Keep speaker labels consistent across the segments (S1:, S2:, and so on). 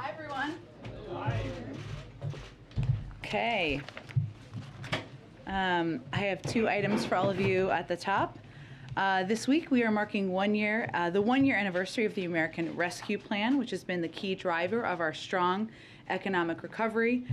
S1: Hi, everyone.
S2: Hi.
S1: Okay. I have two items for all of you at the top. This week we are marking the 1-year anniversary of the American Rescue Plan, which has been the key driver of our strong economic recovery,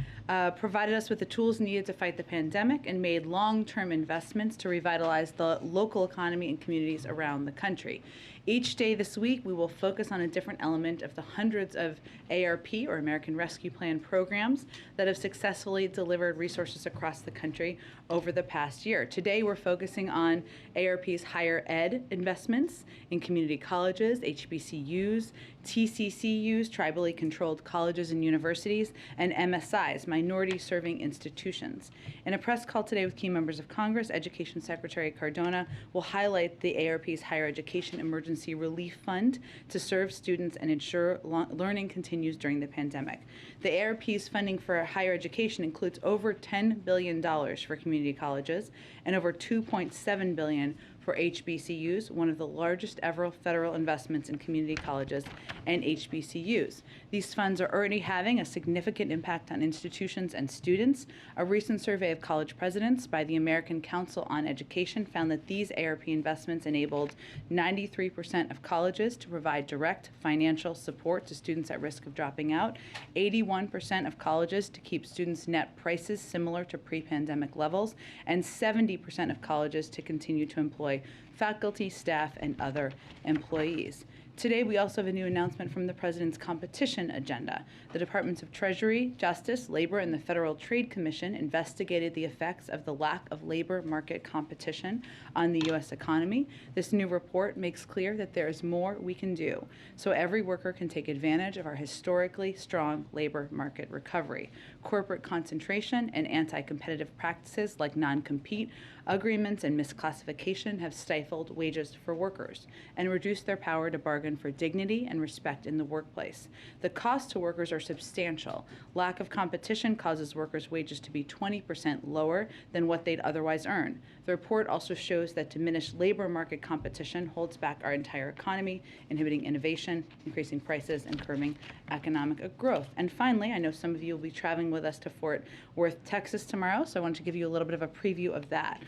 S1: provided us with the tools needed to fight the pandemic, and made long-term investments to revitalize the local economy and communities around the country. Each day this week we will focus on a different element of the hundreds of ARP, or American Rescue Plan, programs that have successfully delivered resources across the country over the past year. Today we're focusing on ARP's higher ed investments in community colleges, HBCUs, TCCUs, tribally controlled colleges and universities, and MSIs, minority serving institutions. In a press call today with key members of Congress, Education Secretary Cardona will highlight the ARP's Higher Education Emergency Relief Fund to serve students and ensure learning continues during the pandemic. The ARP's funding for higher education includes over $10 billion for community colleges and over $2.7 billion for HBCUs, one of the largest ever federal investments in community colleges and HBCUs. These funds are already having a significant impact on institutions and students. A recent survey of college presidents by the American Council on Education found that these ARP investments enabled 93% of colleges to provide direct financial support to students at risk of dropping out, 81% of colleges to keep students' net prices similar to pre-pandemic levels, and 70% of colleges to continue to employ faculty, staff, and other employees. Today, we also have a new announcement from the President's competition agenda. The Departments of Treasury, Justice, Labor, and the Federal Trade Commission investigated the effects of the lack of labor market competition on the U.S. economy. This new report makes clear that there is more we can do so every worker can take advantage of our historically strong labor market recovery. Corporate concentration and anti-competitive practices like non-compete agreements and misclassification have stifled wages for workers and reduced their power to bargain for dignity and respect in the workplace. The costs to workers are substantial. Lack of competition causes workers' wages to be 20% lower than what they'd otherwise earn. The report also shows that diminished labor market competition holds back our entire economy, inhibiting innovation, increasing prices, and curbing economic growth. And finally, I know some of you will be traveling with us to Fort Worth, Texas tomorrow, so I want to give you a little bit of a preview of that.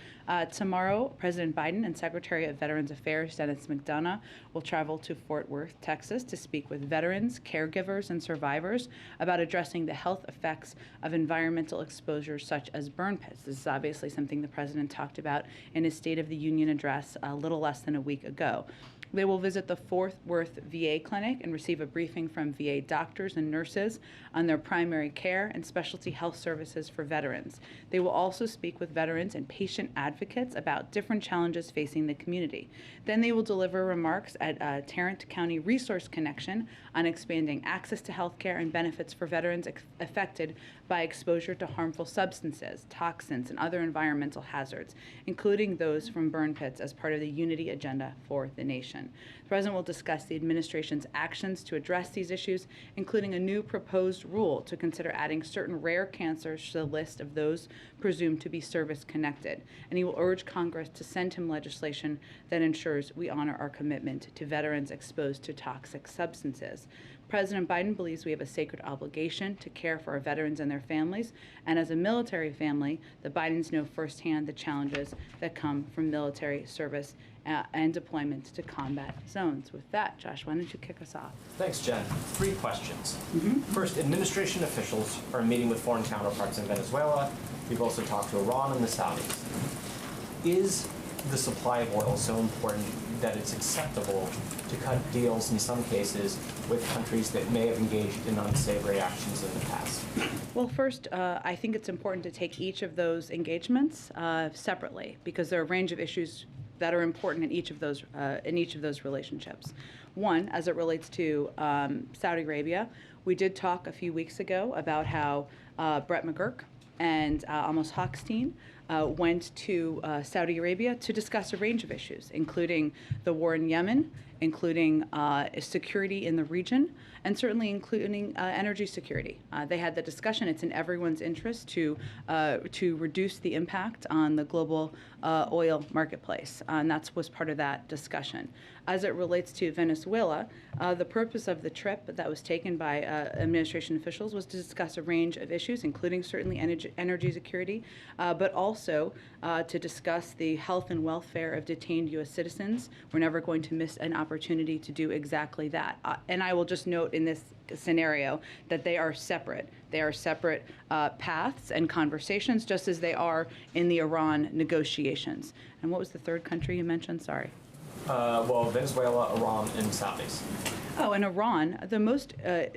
S1: Tomorrow, President Biden and Secretary of Veterans Affairs Dennis McDonough will travel to Fort Worth, Texas, to speak with veterans, caregivers, and survivors about addressing the health effects of environmental exposures such as burn pits. This is obviously something the President talked about in his State of the Union address a little less than a week ago. They will visit the Fort Worth VA clinic and receive a briefing from VA doctors and nurses on their primary care and specialty health services for veterans. They will also speak with veterans and patient advocates about different challenges facing the community. Then they will deliver remarks at Tarrant County Resource Connection on expanding access to health care and benefits for veterans affected by exposure to harmful substances, toxins, and other environmental hazards, including those from burn pits, as part of the Unity Agenda for the nation. The President will discuss the administration's actions to address these issues, including a new proposed rule to consider adding certain rare cancers to the list of those presumed to be service-connected. And he will urge Congress to send him legislation that ensures we honor our commitment to veterans exposed to toxic substances. President Biden believes we have a sacred obligation to care for our veterans and their families, and as a military family, the Bidens know firsthand the challenges that come from military service and deployment to combat zones. With that, Josh, why don't you kick us off?
S2: Thanks, Jen. 3 questions. First, administration officials are meeting with foreign counterparts in Venezuela. We've also talked to Iran and the Saudis. Is the supply of oil so important that it's acceptable to cut deals in some cases with countries that may have engaged in unsavory actions in the past?
S1: Well, first, I think it's important to take each of those engagements separately, because there are a range of issues that are important in each of those relationships. One, as it relates to Saudi Arabia, we did talk a few weeks ago about how Brett McGurk and Amos Hochstein went to Saudi Arabia to discuss a range of issues, including the war in Yemen, including security in the region, and certainly including energy security. They had the discussion. It's in everyone's interest to reduce the impact on the global oil marketplace, and that was part of that discussion. As it relates to Venezuela, the purpose of the trip that was taken by administration officials was to discuss a range of issues, including certainly energy security, but also to discuss the health and welfare of detained U.S. citizens. We're never going to miss an opportunity to do exactly that. And I will just note in this scenario that they are separate. They are separate paths and conversations, just as they are in the Iran negotiations. And what was the third country you mentioned? Sorry.
S2: Well, Venezuela, Iran, and Saudis.
S1: Oh, and Iran, the most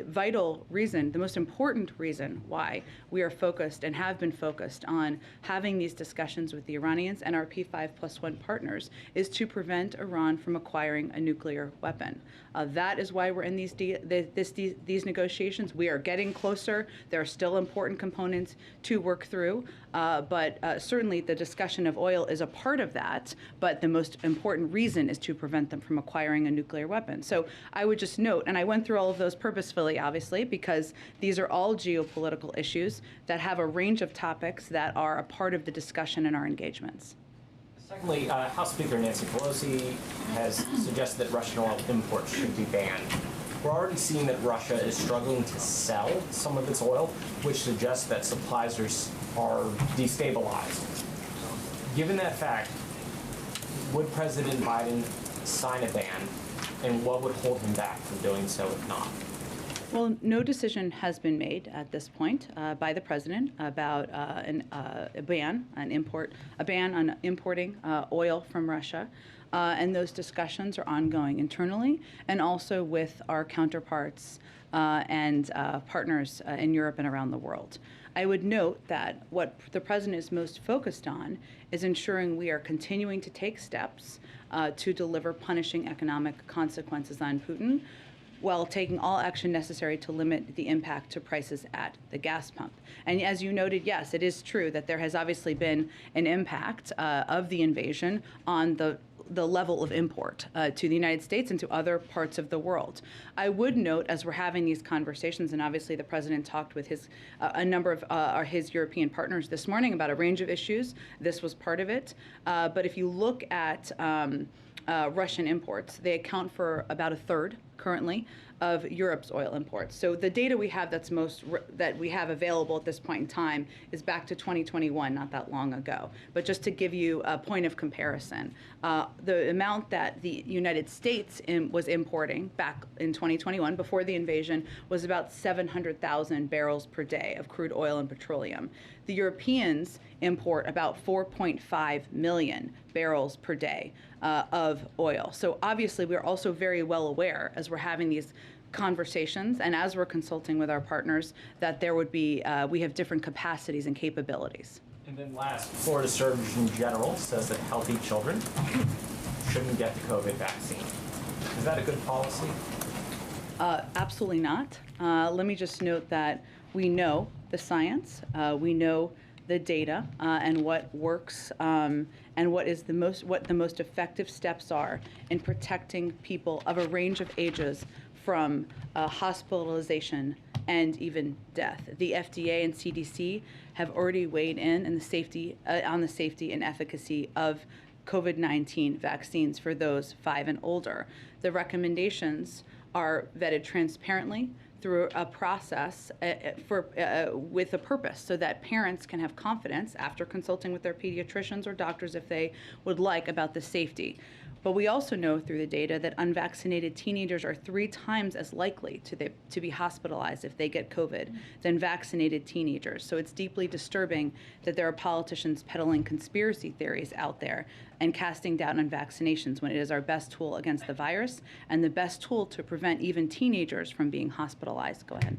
S1: vital reason, the most important reason why we are focused and have been focused on having these discussions with the Iranians and our P5+1 partners is to prevent Iran from acquiring a nuclear weapon. That is why we're in these negotiations. We are getting closer. There are still important components to work through, but certainly the discussion of oil is a part of that, but the most important reason is to prevent them from acquiring a nuclear weapon. So I would just note, and I went through all of those purposefully, obviously, because these are all geopolitical issues that have a range of topics that are a part of the discussion in our engagements.
S2: Secondly, House Speaker Nancy Pelosi has suggested that Russian oil imports should be banned. We're already seeing that Russia is struggling to sell some of its oil, which suggests that supplies are destabilized. Given that fact, would President Biden sign a ban, and what would hold him back from doing so if not?
S1: Well, no decision has been made at this point by the president about a ban on importing oil from Russia. And those discussions are ongoing internally and also with our counterparts and partners in Europe and around the world. I would note that what the president is most focused on is ensuring we are continuing to take steps to deliver punishing economic consequences on Putin, while taking all action necessary to limit the impact to prices at the gas pump. And as you noted, yes, it is true that there has obviously been an impact of the invasion on the level of import to the United States and to other parts of the world. I would note, as we're having these conversations, and obviously the president talked with a number of his European partners this morning about a range of issues. This was part of it. But if you look at Russian imports, they account for about a third currently of Europe's oil imports. So the data we have that we have available at this point in time is back to 2021, not that long ago. But just to give you a point of comparison, the amount that the United States was importing back in 2021 before the invasion was about 700,000 barrels per day of crude oil and petroleum. The Europeans import about 4.5 million barrels per day of oil. So obviously we're also very well aware as we're having these conversations and as we're consulting with our partners that there would be, we have different capacities and capabilities.
S2: And then last, Florida Surgeon General says that healthy children shouldn't get the COVID vaccine. Is that a good policy?
S1: Absolutely not. Let me just note that we know the science, we know the data and what works and what the most effective steps are in protecting people of a range of ages from hospitalization and even death. The FDA and CDC have already weighed in on the safety and efficacy of COVID-19 vaccines for those 5 and older. The recommendations are vetted transparently through a process with a purpose so that parents can have confidence after consulting with their pediatricians or doctors if they would like about the safety. But we also know through the data that unvaccinated teenagers are 3 times as likely to be hospitalized if they get COVID than vaccinated teenagers. So it's deeply disturbing that there are politicians peddling conspiracy theories out there and casting doubt on vaccinations when it is our best tool against the virus and the best tool to prevent even teenagers from being hospitalized. Go ahead.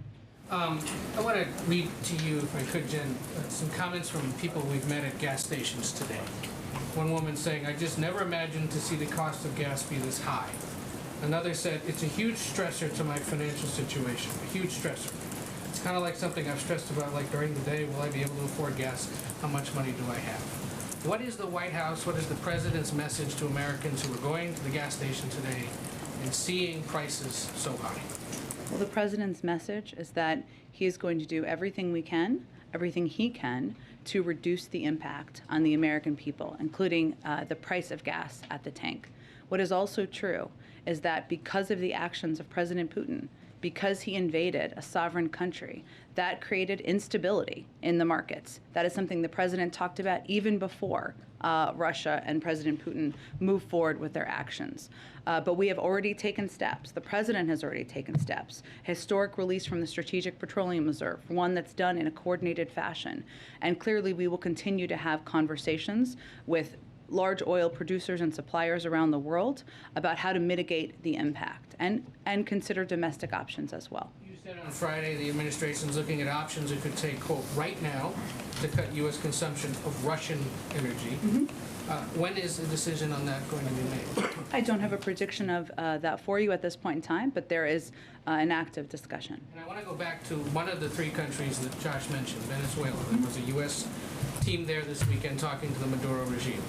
S3: I want to read to you, if I could, Jen, some comments from people we've met at gas stations today. One woman saying, "I just never imagined to see the cost of gas be this high." Another said, "It's a huge stressor to my financial situation, a huge stressor. It's kind of like something I've stressed about, like during the day, will I be able to afford gas? How much money do I have?" What is the White House, what is the President's message to Americans who are going to the gas station today and seeing prices so high?
S1: Well, the President's message is that he is going to do everything he can to reduce the impact on the American people, including the price of gas at the tank. What is also true is that because of the actions of President Putin, because he invaded a sovereign country, that created instability in the markets. That is something the president talked about even before Russia and President Putin moved forward with their actions. But we have already taken steps. The president has already taken steps. Historic release from the Strategic Petroleum Reserve, one that's done in a coordinated fashion. And clearly we will continue to have conversations with large oil producers and suppliers around the world about how to mitigate the impact and consider domestic options as well.
S3: You said on Friday the administration's looking at options it could take, quote, right now to cut U.S. consumption of Russian energy. When is the decision on that going to be made?
S1: I don't have a prediction of that for you at this point in time, but there is an active discussion.
S3: And I want to go back to one of the three countries that Josh mentioned, Venezuela. There was a U.S. team there this weekend talking to the Maduro regime.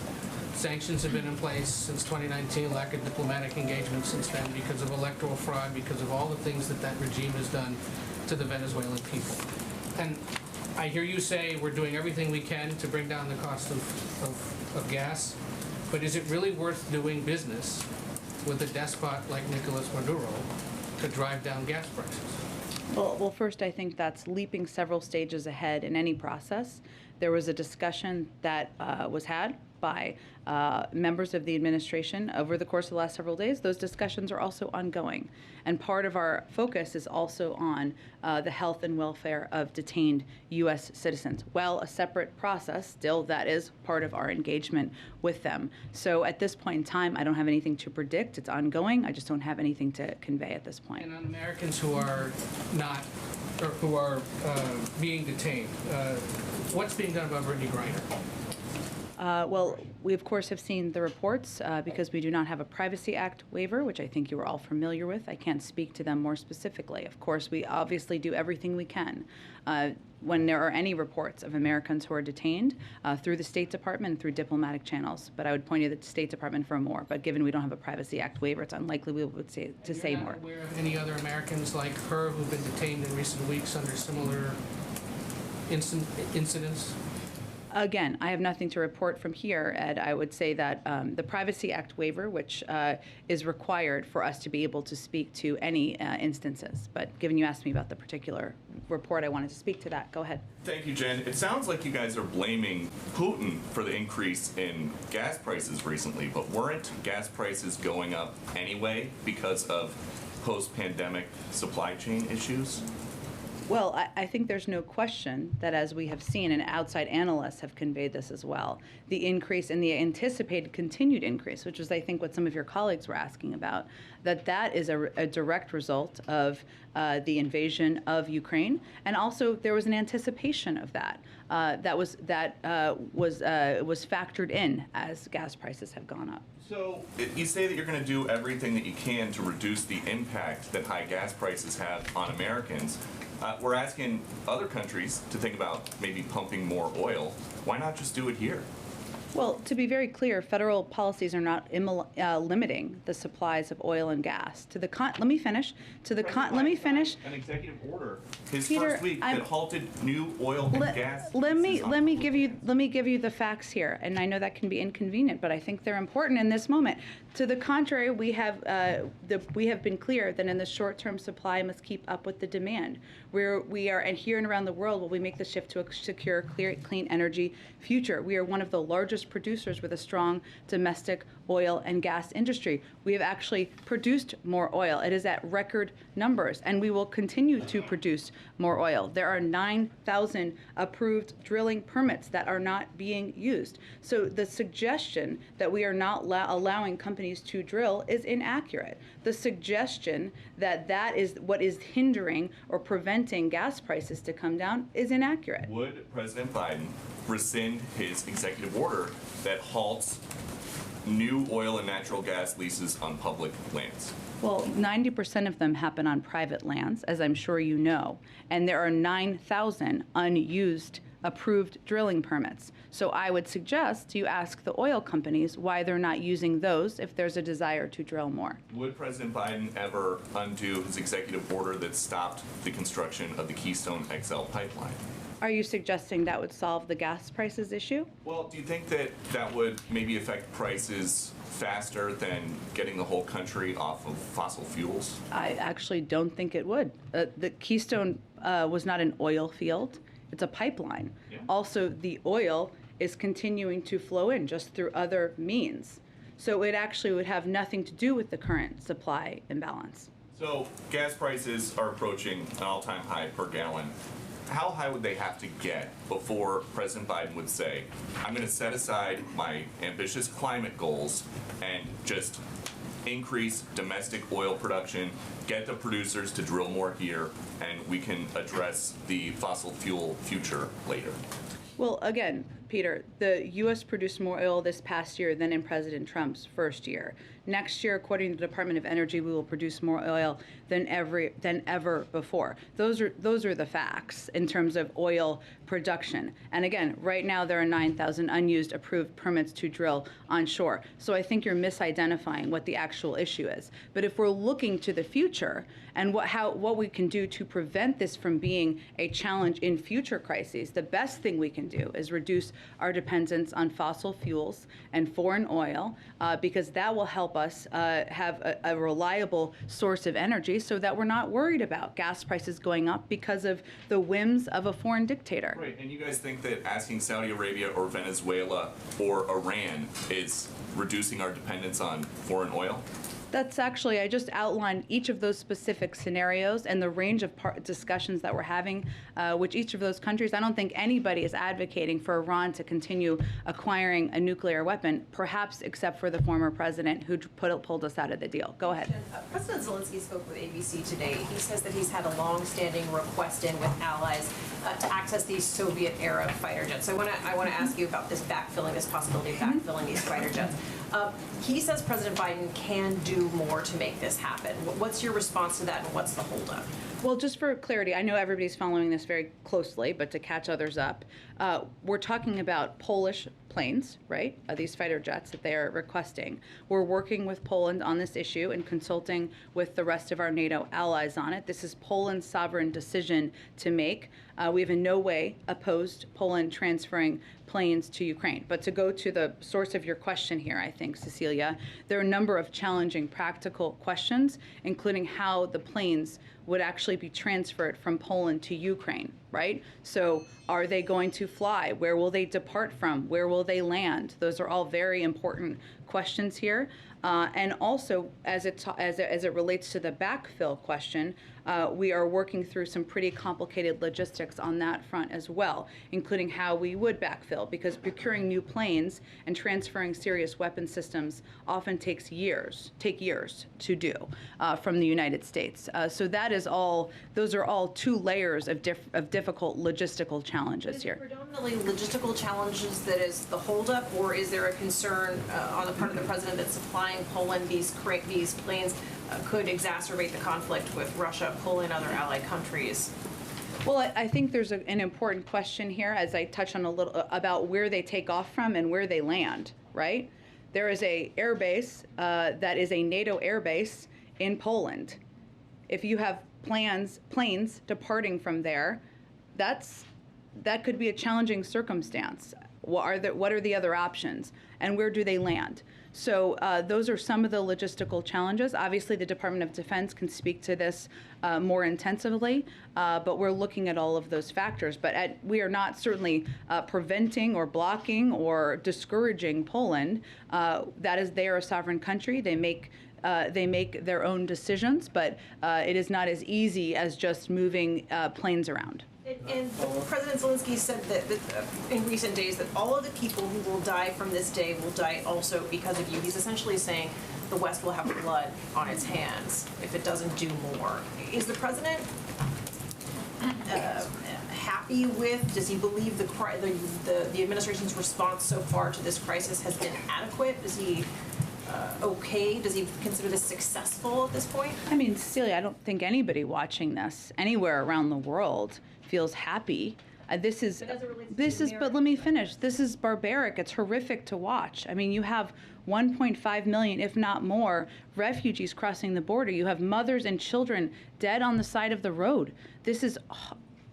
S3: Sanctions have been in place since 2019, lack of diplomatic engagement since then because of electoral fraud, because of all the things that that regime has done to the Venezuelan people. And I hear you say we're doing everything we can to bring down the cost of gas, but is it really worth doing business with a despot like Nicolas Maduro to drive down gas prices?
S1: Well, first, I think that's leaping several stages ahead in any process. There was a discussion that was had by members of the administration over the course of the last several days. Those discussions are also ongoing. And part of our focus is also on the health and welfare of detained U.S. citizens. While a separate process, still that is part of our engagement with them. So at this point in time, I don't have anything to predict. It's ongoing. I just don't have anything to convey at this point.
S3: And on Americans who are not, or who are being detained, what's being done about Brittany Griner?
S1: Well, we of course have seen the reports because we do not have a Privacy Act waiver, which I think you are all familiar with. I can't speak to them more specifically. Of course, we obviously do everything we can when there are any reports of Americans who are detained through the State Department and through diplomatic channels. But I would point you to the State Department for more. But given we don't have a Privacy Act waiver, it's unlikely we would say more.
S3: You're not aware of any other Americans like her who've been detained in recent weeks under similar incidents?
S1: Again, I have nothing to report from here, Ed. I would say that the Privacy Act waiver, which is required for us to be able to speak to any instances. But given you asked me about the particular report, I wanted to speak to that. Go ahead.
S4: Thank you, Jen. It sounds like you guys are blaming Putin for the increase in gas prices recently, but weren't gas prices going up anyway because of post-pandemic supply chain issues?
S1: Well, I think there's no question that, as we have seen, and outside analysts have conveyed this as well, the increase and the anticipated continued increase, which was, I think, what some of your colleagues were asking about, that is a direct result of the invasion of Ukraine, and also there was an anticipation of that was factored in as gas prices have gone up.
S4: So you say that you're going to do everything that you can to reduce the impact that high gas prices have on Americans. We're asking other countries to think about maybe pumping more oil. Why not just do it here?
S1: Well, to be very clear, federal policies are not limiting the supplies of oil and gas. Let me finish. Let me finish.
S4: An executive order his
S1: Peter,
S4: first week that halted new oil and gas.
S1: Let me give you the facts here, and I know that can be inconvenient, but I think they're important in this moment. To the contrary, we have been clear that in the short term, supply must keep up with the demand. We are, and here and around the world, while we make the shift to a secure, clean energy future, we are one of the largest producers with a strong domestic oil and gas industry. We have actually produced more oil. It is at record numbers, and we will continue to produce more oil. There are 9,000 approved drilling permits that are not being used. So the suggestion that we are not allowing companies to drill is inaccurate. The suggestion that that is what is hindering or preventing gas prices to come down is inaccurate.
S4: Would President Biden rescind his executive order that halts new oil and natural gas leases on public lands?
S1: Well, 90% of them happen on private lands, as I'm sure you know, and there are 9,000 unused approved drilling permits. So I would suggest you ask the oil companies why they're not using those if there's a desire to drill more.
S4: Would President Biden ever undo his executive order that stopped the construction of the Keystone XL pipeline?
S1: Are you suggesting that would solve the gas prices issue?
S4: Well, do you think that that would maybe affect prices faster than getting the whole country off of fossil fuels?
S1: I actually don't think it would. The Keystone was not an oil field. It's a pipeline.
S4: Yeah.
S1: Also, the oil is continuing to flow in just through other means. So it actually would have nothing to do with the current supply imbalance.
S4: So gas prices are approaching an all-time high per gallon. How high would they have to get before President Biden would say, I'm going to set aside my ambitious climate goals and just increase domestic oil production, get the producers to drill more here, and we can address the fossil fuel future later?
S1: Well, again, Peter, the U.S. produced more oil this past year than in President Trump's first year. Next year, according to the Department of Energy, we will produce more oil than ever before. Those are the facts in terms of oil production. And again, right now there are 9,000 unused approved permits to drill onshore. So I think you're misidentifying what the actual issue is. But if we're looking to the future and what we can do to prevent this from being a challenge in future crises, the best thing we can do is reduce our dependence on fossil fuels and foreign oil, because that will help us have a reliable source of energy so that we're not worried about gas prices going up because of the whims of a foreign dictator.
S4: Right, and you guys think that asking Saudi Arabia or Venezuela or Iran is reducing our dependence on foreign oil?
S1: That's actually, I just outlined each of those specific scenarios and the range of discussions that we're having with each of those countries. I don't think anybody is advocating for Iran to continue acquiring a nuclear weapon, perhaps except for the former president who pulled us out of the deal. Go ahead.
S5: President Zelensky spoke with ABC today. He says that he's had a long-standing request in with allies to access these Soviet-era fighter jets. So I want to ask you about this backfilling, this possibility of backfilling these fighter jets. He says President Biden can do more to make this happen. What's your response to that, and what's the holdup?
S1: Well, just for clarity, I know everybody's following this very closely, but to catch others up, we're talking about Polish planes, right? These fighter jets that they are requesting. We're working with Poland on this issue and consulting with the rest of our NATO allies on it. This is Poland's sovereign decision to make. We have in no way opposed Poland transferring planes to Ukraine. But to go to the source of your question here, I think, Cecilia, there are a number of challenging practical questions, including how the planes would actually be transferred from Poland to Ukraine, right? So are they going to fly? Where will they depart from? Where will they land? Those are all very important questions here. And also, as it relates to the backfill question, we are working through some pretty complicated logistics on that front as well, including how we would backfill, because procuring new planes and transferring serious weapon systems often take years to do from the United States. So that is all; those are all two layers of difficult logistical challenges here.
S5: Predominantly logistical challenges that is the holdup, or is there a concern on the part of the president that supplying Poland these planes could exacerbate the conflict with Russia, Poland, other allied countries?
S1: Well, I think there's an important question here, as I touch on a little about where they take off from and where they land, right? There is a air base that is a NATO air base in Poland. If you have planes departing from there, that could be a challenging circumstance. What are the other options, and where do they land? So those are some of the logistical challenges. Obviously, the Department of Defense can speak to this more intensively, but we're looking at all of those factors. But we are not certainly preventing or blocking or discouraging Poland. They are a sovereign country. They make their own decisions, but it is not as easy as just moving planes around.
S5: And President Zelensky said that in recent days that all of the people who will die from this day will die also because of you. He's essentially saying the West will have blood on its hands if it doesn't do more. Is the president happy with? Does he believe the administration's response so far to this crisis has been adequate? Is he okay? Does he consider this successful at this point?
S1: I mean, Cecilia, I don't think anybody watching this anywhere around the world feels happy. This is,
S5: But as it relates to
S1: this
S5: the
S1: is, but let me finish. This is barbaric. It's horrific to watch. I mean, you have 1.5 million, if not more, refugees crossing the border. You have mothers and children dead on the side of the road. This is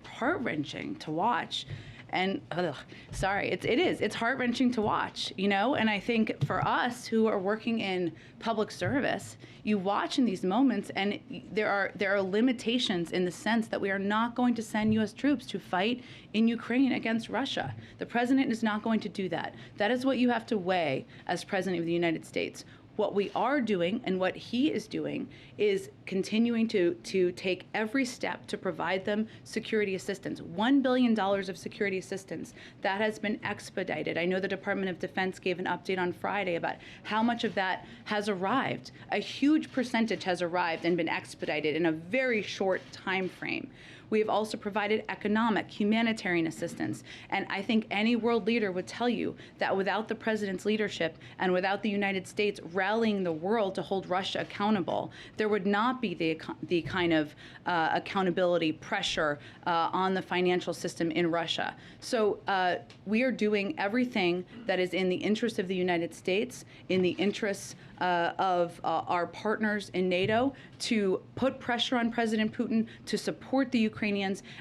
S1: heart-wrenching to watch. And it's heart-wrenching to watch, you know? And I think for us who are working in public service, you watch in these moments, and there are limitations in the sense that we are not going to send U.S. troops to fight in Ukraine against Russia. The president is not going to do that. That is what you have to weigh as president of the United States. What we are doing and what he is doing is continuing to take every step to provide them security assistance. $1 billion of security assistance that has been expedited. I know the Department of Defense gave an update on Friday about how much of that has arrived. A huge percentage has arrived and been expedited in a very short time frame. We have also provided economic, humanitarian assistance. And I think any world leader would tell you that without the president's leadership and without the United States rallying the world to hold Russia accountable, there would not be the kind of accountability pressure on the financial system in Russia. So we are doing everything that is in the interest of the United States, in the interests of our partners in NATO, to put pressure on President Putin to support the Ukrainians,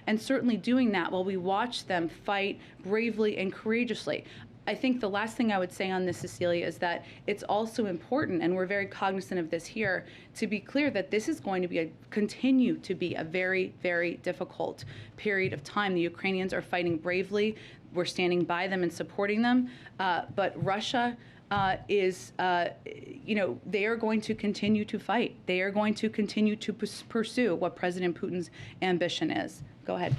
S1: and certainly doing that while we watch them fight bravely and courageously. I think the last thing I would say on this, Cecilia, is that it's also important, and we're very cognizant of this here, to be clear that this is going to continue to be a very, very difficult period of time. The Ukrainians are fighting bravely. We're standing by them and supporting them. But Russia they are going to continue to fight. They are going to continue to pursue what President Putin's ambition is. Go ahead.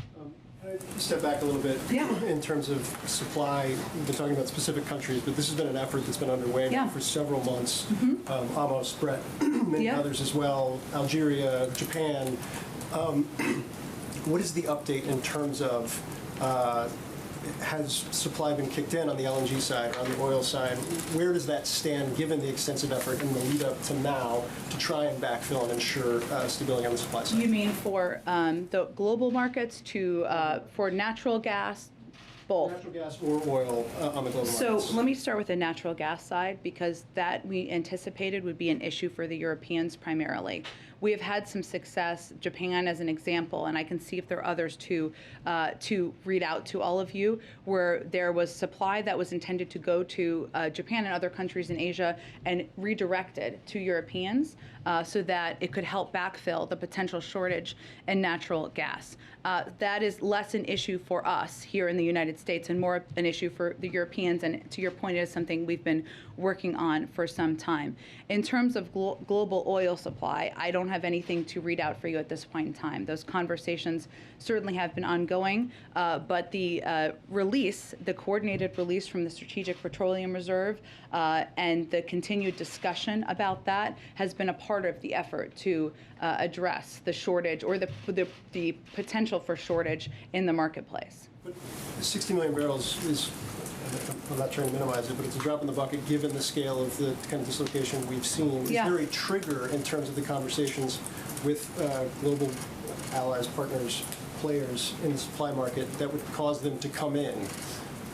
S6: Step back a little bit.
S1: Yeah.
S6: In terms of supply. We've been talking about specific countries, but this has been an effort that's been underway now for several months. Amos, Brett, many others as well, Algeria, Japan. What is the update in terms of has supply been kicked in on the LNG side or on the oil side? Where does that stand given the extensive effort in the lead up to now to try and backfill and ensure stability on the supply side?
S1: You mean for the global markets, for natural gas? Both.
S6: Natural gas or oil on the global markets.
S1: So let me start with the natural gas side, because that we anticipated would be an issue for the Europeans primarily. We have had some success, Japan as an example, and I can see if there are others to read out to all of you, where there was supply that was intended to go to Japan and other countries in Asia and redirected to Europeans so that it could help backfill the potential shortage in natural gas. That is less an issue for us here in the United States and more an issue for the Europeans, and to your point, it is something we've been working on for some time. In terms of global oil supply, I don't have anything to read out for you at this point in time. Those conversations certainly have been ongoing, but the the coordinated release from the Strategic Petroleum Reserve and the continued discussion about that has been a part of the effort to address the shortage or the potential for shortage in the marketplace.
S6: But 60 million barrels is, I'm not trying to minimize it, but it's a drop in the bucket given the scale of the kind of dislocation we've seen. Is there a trigger in terms of the conversations with global allies, partners, players in the supply market that would cause them to come in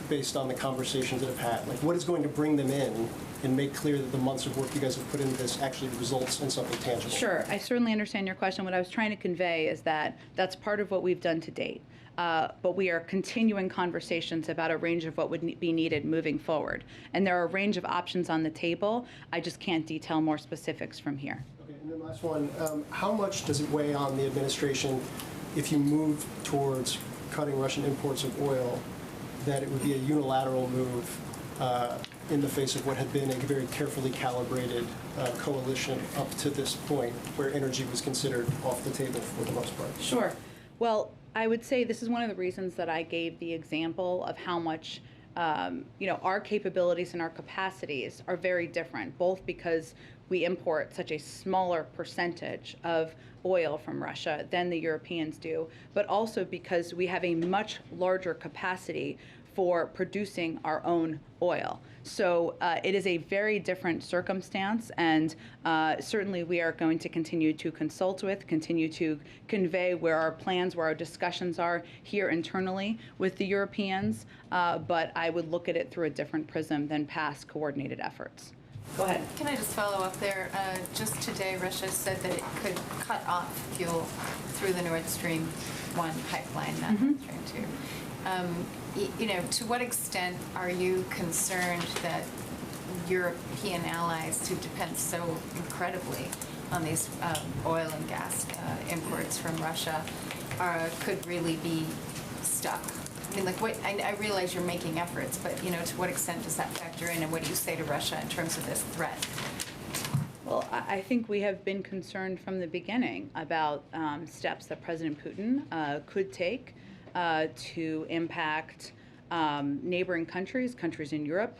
S6: based on the conversations that have had? Like, what is going to bring them in and make clear that the months of work you guys have put into this actually results in something tangible?
S1: Sure. I certainly understand your question. What I was trying to convey is that that's part of what we've done to date. But we are continuing conversations about a range of what would be needed moving forward. And there are a range of options on the table. I just can't detail more specifics from here.
S6: Okay, and then last one. How much does it weigh on the administration if you move towards cutting Russian imports of oil, that it would be a unilateral move in the face of what had been a very carefully calibrated coalition up to this point where energy was considered off the table for the most part?
S1: Sure. Well, I would say this is one of the reasons that I gave the example of how much our capabilities and our capacities are very different, both because we import such a smaller percentage of oil from Russia than the Europeans do, but also because we have a much larger capacity for producing our own oil. So it is a very different circumstance, and certainly we are going to continue to consult with, continue to convey where our plans, where our discussions are here internally with the Europeans, but I would look at it through a different prism than past coordinated efforts. Go ahead.
S7: Can I just follow up there? Just today, Russia said that it could cut off fuel through the Nord Stream 1 pipeline, not Nord Stream 2. You know, to what extent are you concerned that European allies who depend so incredibly on these oil and gas imports from Russia could really be stuck? I mean, like, what? I realize you're making efforts, but you know, to what extent does that factor in, and what do you say to Russia in terms of this threat?
S1: Well, I think we have been concerned from the beginning about steps that President Putin could take to impact neighboring countries in Europe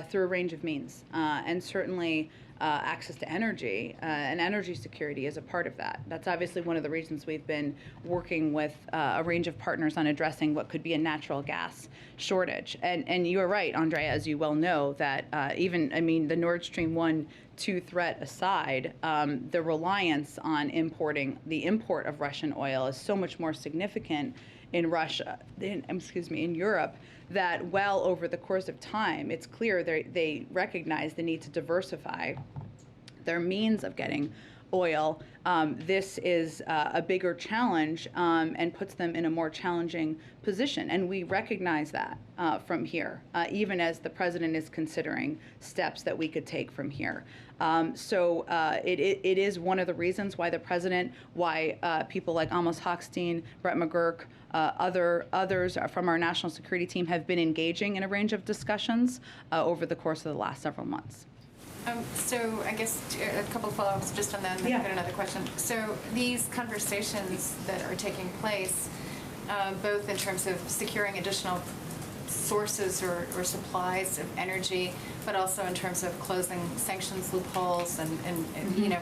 S1: through a range of means, and certainly access to energy and energy security is a part of that. That's obviously one of the reasons we've been working with a range of partners on addressing what could be a natural gas shortage. And you are right, Andrea, as you well know, that the Nord Stream 1-2 threat aside, the reliance on the import of Russian oil is so much more significant in Europe, that well over the course of time, it's clear they recognize the need to diversify their means of getting oil. This is a bigger challenge and puts them in a more challenging position. And we recognize that from here, even as the president is considering steps that we could take from here. So it is one of the reasons why why people like Amos Hochstein, Brett McGurk, others from our national security team have been engaging in a range of discussions over the course of the last several months.
S7: So I guess a couple of follow-ups just on that, and then I've got another question. So these conversations that are taking place, both in terms of securing additional sources or supplies of energy, but also in terms of closing sanctions loopholes, and you know,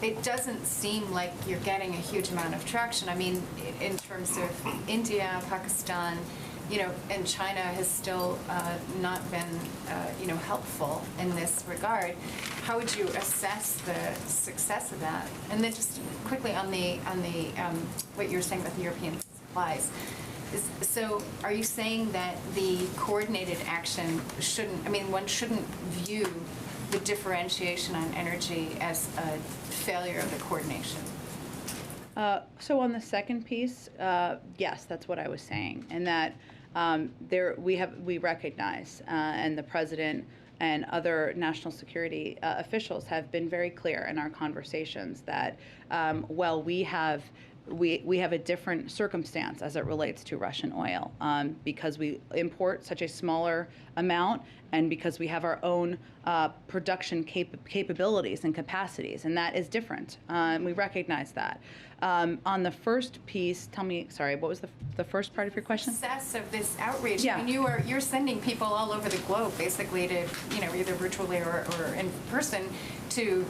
S7: it doesn't seem like you're getting a huge amount of traction. I mean, in terms of India, Pakistan, you know, and China has still not been, you know, helpful in this regard. How would you assess the success of that? And then just quickly on the what you're saying about the European supplies. So are you saying that the coordinated action one shouldn't view the differentiation on energy as a failure of the coordination?
S1: So on the second piece, yes, that's what I was saying, and that we recognize, and the president and other national security officials have been very clear in our conversations that we have a different circumstance as it relates to Russian oil because we import such a smaller amount, and because we have our own production capabilities and capacities, and that is different. We recognize that. On the first piece, tell me, sorry, what was the first part of your question?
S7: Success of this outreach.
S1: Yeah.
S7: I mean, you're sending people all over the globe, basically, to, you know, either virtually or in person, to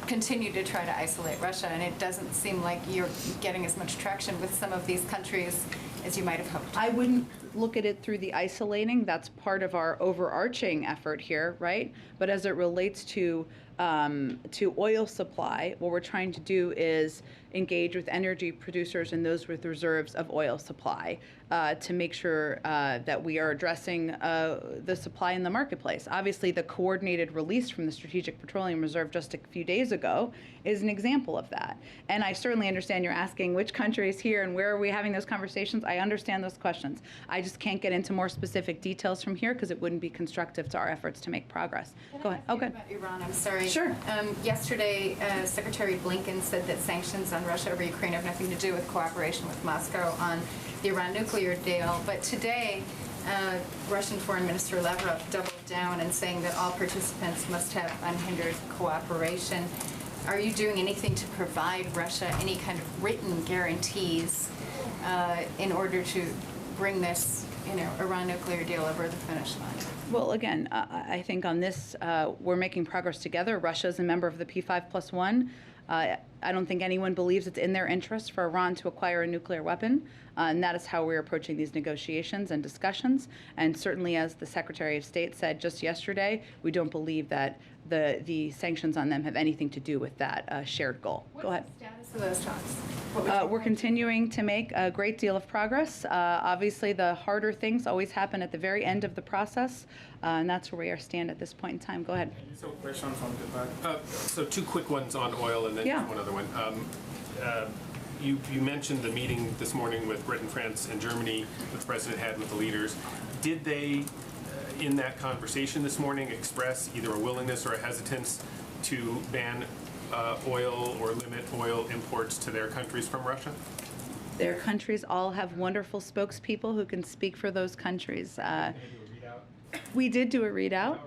S7: continue to try to isolate Russia, and it doesn't seem like you're getting as much traction with some of these countries as you might have hoped.
S1: I wouldn't look at it through the isolating. That's part of our overarching effort here, right? But as it relates to oil supply, what we're trying to do is engage with energy producers and those with reserves of oil supply to make sure that we are addressing the supply in the marketplace. Obviously, the coordinated release from the Strategic Petroleum Reserve just a few days ago is an example of that. And I certainly understand you're asking which country is here and where are we having those conversations. I understand those questions. I just can't get into more specific details from here because it wouldn't be constructive to our efforts to make progress. Go ahead.
S7: Okay. About Iran, I'm sorry.
S1: Sure.
S7: Yesterday, Secretary Blinken said that sanctions on Russia over Ukraine have nothing to do with cooperation with Moscow on the Iran nuclear deal. But today, Russian Foreign Minister Lavrov doubled down in saying that all participants must have unhindered cooperation. Are you doing anything to provide Russia any kind of written guarantees in order to bring this, you know, Iran nuclear deal over the finish line?
S1: Well, again, I think on this, we're making progress together. Russia is a member of the P5+1 I don't think anyone believes it's in their interest for Iran to acquire a nuclear weapon, and that is how we're approaching these negotiations and discussions. And certainly, as the Secretary of State said just yesterday, we don't believe that the sanctions on them have anything to do with that shared goal. Go ahead.
S7: What's the status of those talks?
S1: We're continuing to make a great deal of progress. Obviously, the harder things always happen at the very end of the process, and that's where we stand at this point in time. Go ahead.
S8: So, question from the back. So, two quick ones on oil, and then
S1: Yeah.
S8: just one other one. You mentioned the meeting this morning with Britain, France, and Germany that the president had with the leaders. Did they, in that conversation this morning, express either a willingness or a hesitance to ban oil or limit oil imports to their countries from Russia?
S1: Their countries all have wonderful spokespeople who can speak for those countries. We did do a readout.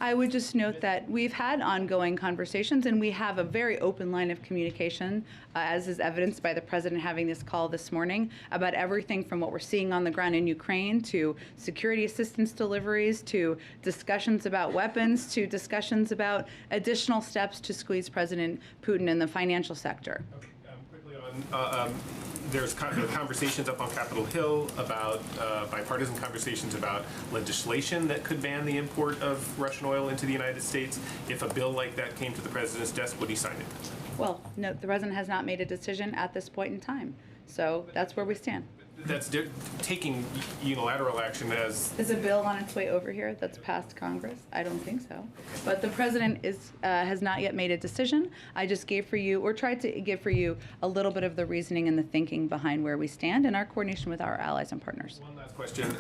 S1: I would just note that we've had ongoing conversations, and we have a very open line of communication, as is evidenced by the president having this call this morning, about everything from what we're seeing on the ground in Ukraine to security assistance deliveries to discussions about weapons to discussions about additional steps to squeeze President Putin in the financial sector.
S8: Okay, quickly on, there's conversations up on Capitol Hill about bipartisan conversations about legislation that could ban the import of Russian oil into the United States. If a bill like that came to the president's desk, would he sign it?
S1: Well, no, the president has not made a decision at this point in time. So that's where we stand.
S8: That's taking unilateral action as...
S1: Is a bill on its way over here that's passed Congress? I don't think so. But the president has not yet made a decision. I just gave for you, or tried to give for you, a little bit of the reasoning and the thinking behind where we stand in our coordination with our allies and partners.
S8: One last question.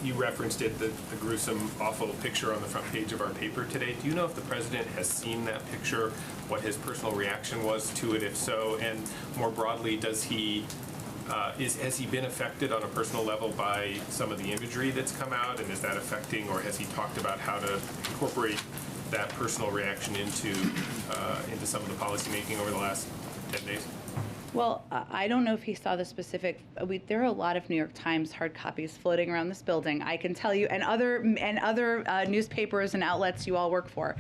S8: You referenced it, the gruesome, awful picture on the front page of our paper today. Do you know if the president has seen that picture, what his personal reaction was to it, if so? And more broadly, does he... has he been affected on a personal level by some of the imagery that's come out, and is that affecting, or has he talked about how to incorporate that personal reaction into some of the policy making over the last 10 days?
S1: Well, I don't know if he saw the specific. There are a lot of New York Times hard copies floating around this building. I can tell you, and other newspapers and outlets you all work for.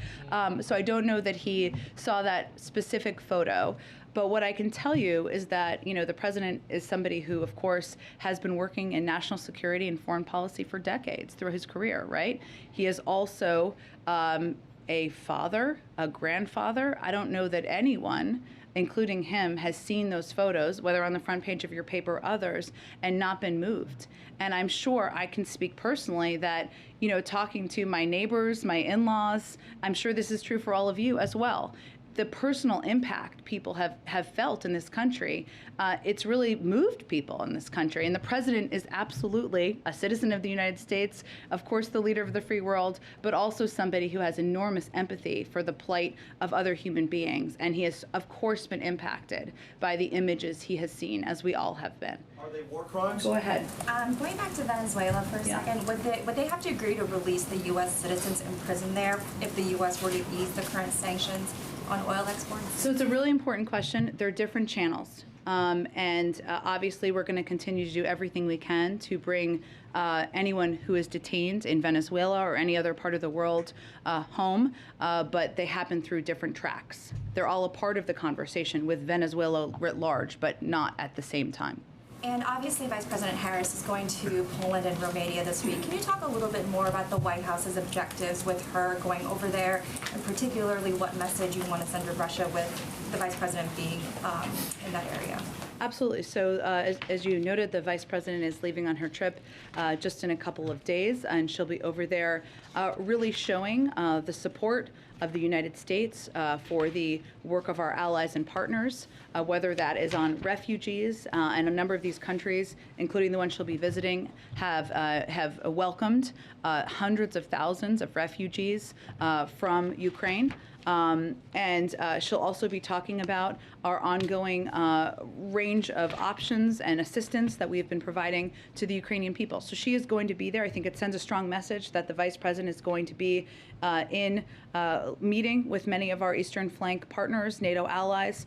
S1: So I don't know that he saw that specific photo. But what I can tell you is that, the president is somebody who, of course, has been working in national security and foreign policy for decades through his career, right? He is also a father, a grandfather. I don't know that anyone, including him, has seen those photos, whether on the front page of your paper or others, and not been moved. And I'm sure I can speak personally that, talking to my neighbors, my in-laws, I'm sure this is true for all of you as well. The personal impact people have felt in this country, it's really moved people in this country. And the president is absolutely a citizen of the United States, of course the leader of the free world, but also somebody who has enormous empathy for the plight of other human beings. And he has, of course, been impacted by the images he has seen, as we all have been.
S9: Are they war crimes?
S1: Go ahead.
S10: Going back to Venezuela for a second, would they have to agree to release the U.S. citizens imprisoned there if the U.S. were to ease the current sanctions on oil exports?
S1: So it's a really important question. There are different channels. Obviously, we're going to continue to do everything we can to bring anyone who is detained in Venezuela or any other part of the world home, but they happen through different tracks. They're all a part of the conversation with Venezuela writ large, but not at the same time.
S10: And obviously, Vice President Harris is going to Poland and Romania this week. Can you talk a little bit more about the White House's objectives with her going over there, and particularly what message you want to send to Russia with the Vice President being in that area?
S1: Absolutely. So as you noted, the Vice President is leaving on her trip just in a couple of days, and she'll be over there really showing the support of the United States for the work of our allies and partners, whether that is on refugees, and a number of these countries, including the one she'll be visiting, have welcomed hundreds of thousands of refugees from Ukraine. And she'll also be talking about our ongoing range of options and assistance that we have been providing to the Ukrainian people. So she is going to be there. I think it sends a strong message that the Vice President is going to be in meeting with many of our Eastern Flank partners, NATO allies,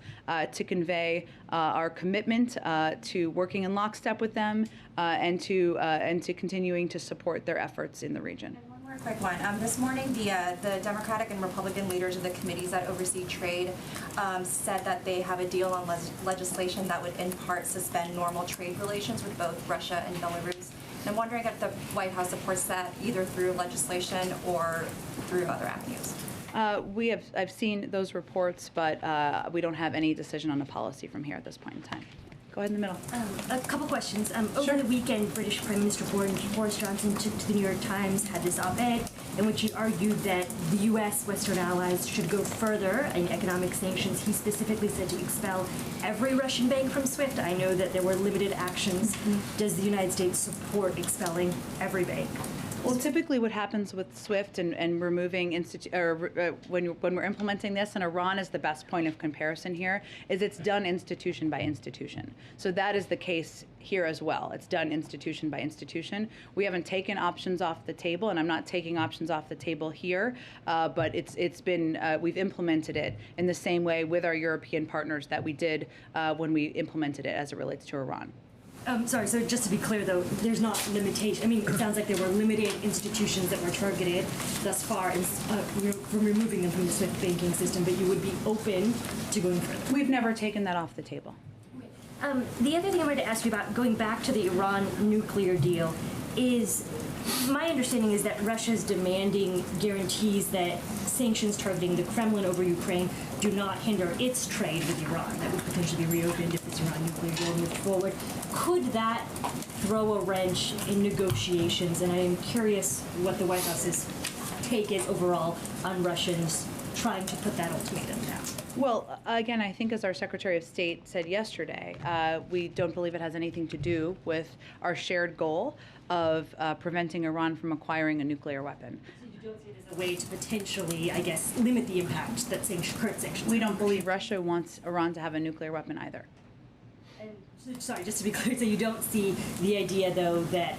S1: to convey our commitment to working in lockstep with them and to continuing to support their efforts in the region.
S10: And one more Quick one. This morning, the Democratic and Republican leaders of the committees that oversee trade said that they have a deal on legislation that would in part suspend normal trade relations with both Russia and Belarus. And I'm wondering if the White House supports that either through legislation or through other avenues.
S1: I've seen those reports, but we don't have any decision on the policy from here at this point in time. Go ahead in the middle.
S9: A couple questions.
S1: Sure.
S9: Over the weekend, British Prime Minister Boris Johnson took to the New York Times, had this op-ed in which he argued that the U.S. Western allies should go further in economic sanctions. He specifically said to expel every Russian bank from SWIFT. I know that there were limited actions. Does the United States support expelling every bank?
S1: Well, typically what happens with SWIFT and removing when we're implementing this, and Iran is the best point of comparison here, is it's done institution by institution. So that is the case here as well. It's done institution by institution. We haven't taken options off the table, and I'm not taking options off the table here, but it's been we've implemented it in the same way with our European partners that we did when we implemented it as it relates to Iran.
S9: Sorry, so just to be clear though, there's not limitation. I mean, it sounds like there were limited institutions that were targeted thus far from removing them from the SWIFT banking system, but you would be open to going further.
S1: We've never taken that off the table.
S9: The other thing I wanted to ask you about, going back to the Iran nuclear deal, is my understanding is that Russia's demanding guarantees that sanctions targeting the Kremlin over Ukraine do not hinder its trade with Iran. That would potentially be reopened if this Iran nuclear deal moved forward. Could that throw a wrench in negotiations? And I am curious what the White House's take is overall on Russians trying to put that ultimatum down.
S1: Well, again, I think as our Secretary of State said yesterday, we don't believe it has anything to do with our shared goal of preventing Iran from acquiring a nuclear weapon.
S9: So you don't see it as a way to potentially, I guess, limit the impact that current sanctions
S1: We don't believe Russia wants Iran to have a nuclear weapon either.
S9: And, sorry, just to be clear, so you don't see the idea, though, that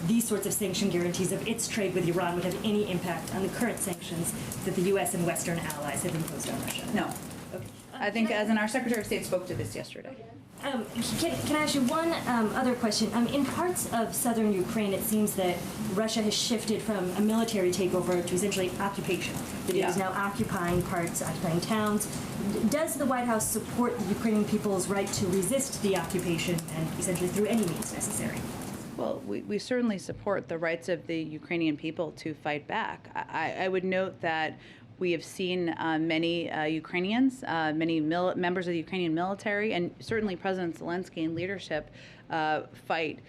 S9: these sorts of sanction guarantees of its trade with Iran would have any impact on the current sanctions that the U.S. and Western allies have imposed on Russia?
S1: No.
S9: Okay.
S1: I think as in our Secretary of State spoke to this yesterday.
S9: Can I ask you one other question? In parts of southern Ukraine, it seems that Russia has shifted from a military takeover to essentially occupation. That it is now occupying parts, occupying towns. Does the White House support the Ukrainian people's right to resist the occupation and essentially through any means necessary?
S1: Well, we certainly support the rights of the Ukrainian people to fight back. I would note that we have seen many Ukrainians, many members of the Ukrainian military, and certainly President Zelensky and leadership fight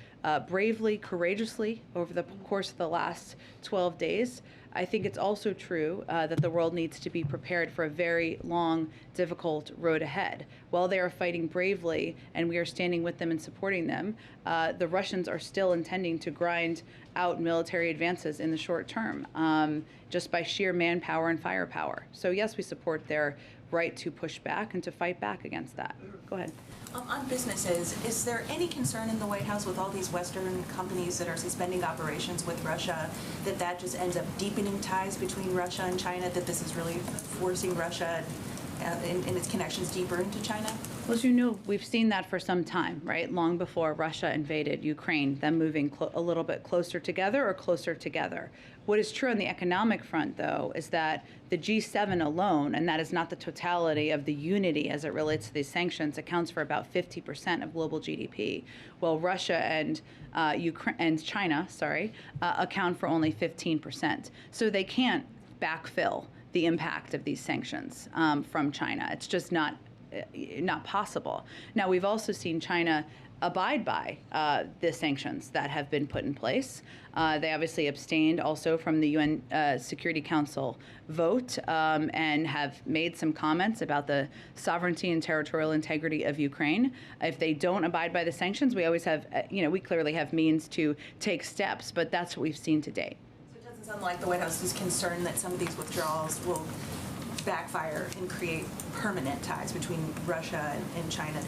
S1: bravely, courageously over the course of the last 12 days. I think it's also true that the world needs to be prepared for a very long, difficult road ahead. While they are fighting bravely and we are standing with them and supporting them, the Russians are still intending to grind out military advances in the short term, just by sheer manpower and firepower. So yes, we support their right to push back and to fight back against that. Go ahead.
S11: On businesses, is there any concern in the White House with all these Western companies that are suspending operations with Russia, that just ends up deepening ties between Russia and China, that this is really forcing Russia in its connections deeper into China?
S1: Well, as you know, we've seen that for some time, right? Long before Russia invaded Ukraine, them moving a little bit closer together or closer together. What is true on the economic front, though, is that the G7 alone, and that is not the totality of the unity as it relates to these sanctions, accounts for about 50% of global GDP, while Russia and China, account for only 15%. So they can't backfill the impact of these sanctions from China. It's just not possible. Now, we've also seen China abide by the sanctions that have been put in place. They obviously abstained also from the UN Security Council vote and have made some comments about the sovereignty and territorial integrity of Ukraine. If they don't abide by the sanctions, we always have, we clearly have means to take steps, but that's what we've seen to date.
S11: Sound like the White House is concerned that some of these withdrawals will backfire and create permanent ties between Russia and China.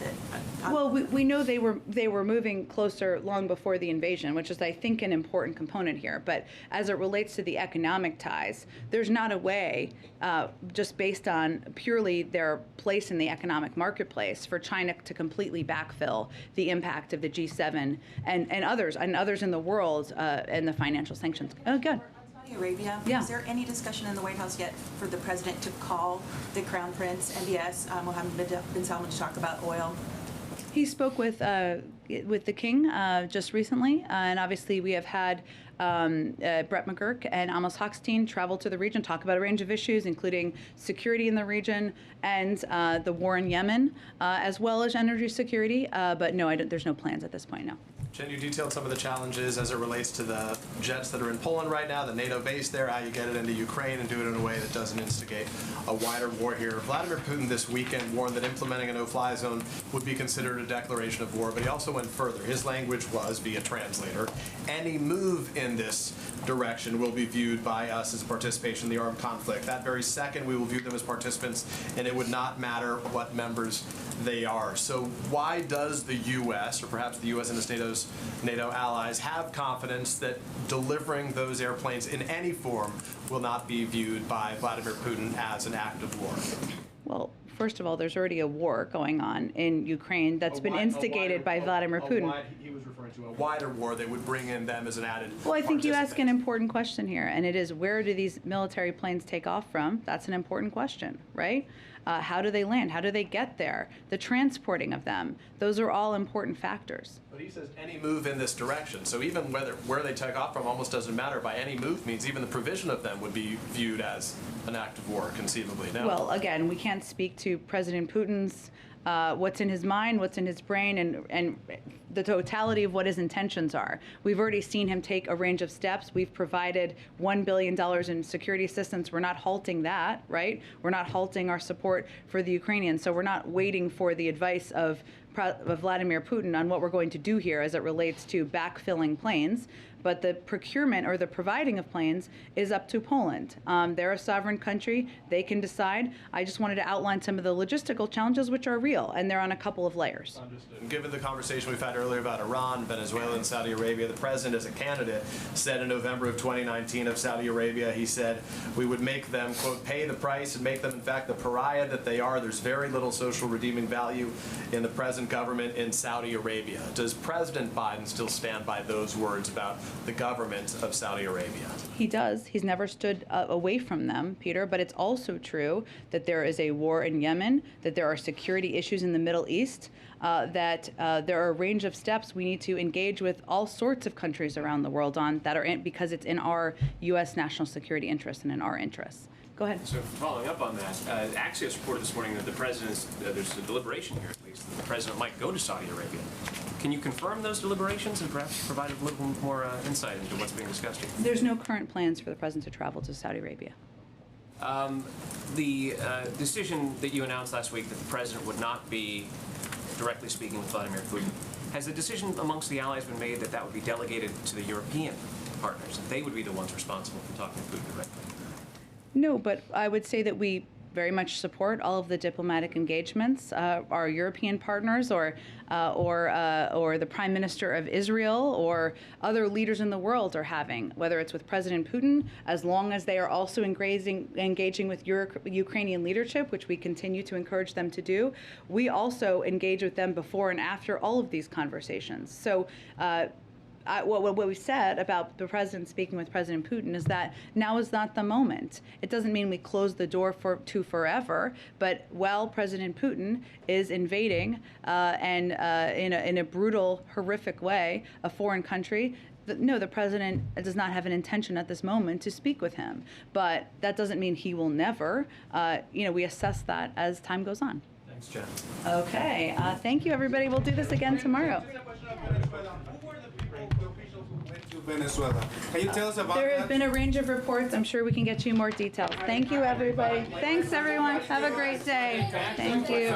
S1: Well, we know they were moving closer long before the invasion, which is, I think, an important component here. But as it relates to the economic ties, there's not a way, just based on purely their place in the economic marketplace, for China to completely backfill the impact of the G7 and others in the world and the financial sanctions. Oh, good.
S11: Saudi Arabia,
S1: Yeah.
S11: is there any discussion in the White House yet for the president to call the Crown Prince, MBS, Mohammed bin Salman, to talk about oil?
S1: He spoke with the king just recently, and obviously we have had Brett McGurk and Amos Hochstein travel to the region, talk about a range of issues, including security in the region and the war in Yemen, as well as energy security. But no, there's no plans at this point, no.
S12: Jen, you detailed some of the challenges as it relates to the jets that are in Poland right now, the NATO base there, how you get it into Ukraine and do it in a way that doesn't instigate a wider war here. Vladimir Putin this weekend warned that implementing a no-fly zone would be considered a declaration of war, but he also went further. His language was, via translator, any move in this direction will be viewed by us as a participation in the armed conflict. That very second, we will view them as participants, and it would not matter what members they are. So why does the U.S., or perhaps the U.S. and its NATO allies, have confidence that delivering those airplanes in any form will not be viewed by Vladimir Putin as an act of war?
S1: Well, first of all, there's already a war going on in Ukraine that's been instigated by Vladimir Putin.
S12: He was referring to a wider war that would bring in them as an added
S1: Well, I think you ask an
S12: participant.
S1: important question here, and it is, where do these military planes take off from? That's an important question, right? How do they land? How do they get there? The transporting of them. Those are all important factors.
S12: But he says any move in this direction. So even where they take off from almost doesn't matter. By any move means even the provision of them would be viewed as an act of war, conceivably. No.
S1: Well, again, we can't speak to President Putin's what's in his mind, what's in his brain, and the totality of what his intentions are. We've already seen him take a range of steps. We've provided $1 billion in security assistance. We're not halting that, right? We're not halting our support for the Ukrainians. So we're not waiting for the advice of Vladimir Putin on what we're going to do here as it relates to backfilling planes. But the procurement or the providing of planes is up to Poland. They're a sovereign country. They can decide. I just wanted to outline some of the logistical challenges, which are real, and they're on a couple of layers.
S12: Understood. Given the conversation we've had earlier about Iran, Venezuela, and Saudi Arabia, the president, as a candidate, said in November of 2019 of Saudi Arabia, he said, we would make them, quote, pay the price and make them, in fact, the pariah that they are. There's very little social redeeming value in the present government in Saudi Arabia. Does President Biden still stand by those words about the government of Saudi Arabia?
S1: He does. He's never stood away from them, Peter, but it's also true that there is a war in Yemen, that there are security issues in the Middle East, that there are a range of steps we need to engage with all sorts of countries around the world on that are because it's in our U.S. national security interest and in our interests. Go ahead.
S8: So following up on that, Axios reported this morning that the president's, there's a deliberation here at least, that the president might go to Saudi Arabia. Can you confirm those deliberations and perhaps provide a little more insight into what's being discussed here?
S1: There's no current plans for the president to travel to Saudi Arabia.
S8: The decision that you announced last week that the president would not be directly speaking with Vladimir Putin, has the decision amongst the allies been made that that would be delegated to the European partners, and they would be the ones responsible for talking to Putin directly?
S1: No, but I would say that we very much support all of the diplomatic engagements our European partners or the Prime Minister of Israel or other leaders in the world are having, whether it's with President Putin, as long as they are also engaging with Ukrainian leadership, which we continue to encourage them to do. We also engage with them before and after all of these conversations. So what we said about the president speaking with President Putin is that now is not the moment. It doesn't mean we close the door to forever, but while President Putin is invading and in a brutal, horrific way a foreign country, no, the president does not have an intention at this moment to speak with him. But that doesn't mean he will never. We assess that as time goes on.
S12: Thanks, Jen.
S1: Okay. Thank you, everybody. We'll do this again tomorrow.
S13: Venezuela. Can you tell us about
S1: There
S13: that?
S1: have been a range of reports. I'm sure we can get you more details. Thank you, everybody. Thanks, everyone. Have a great day. Thank you.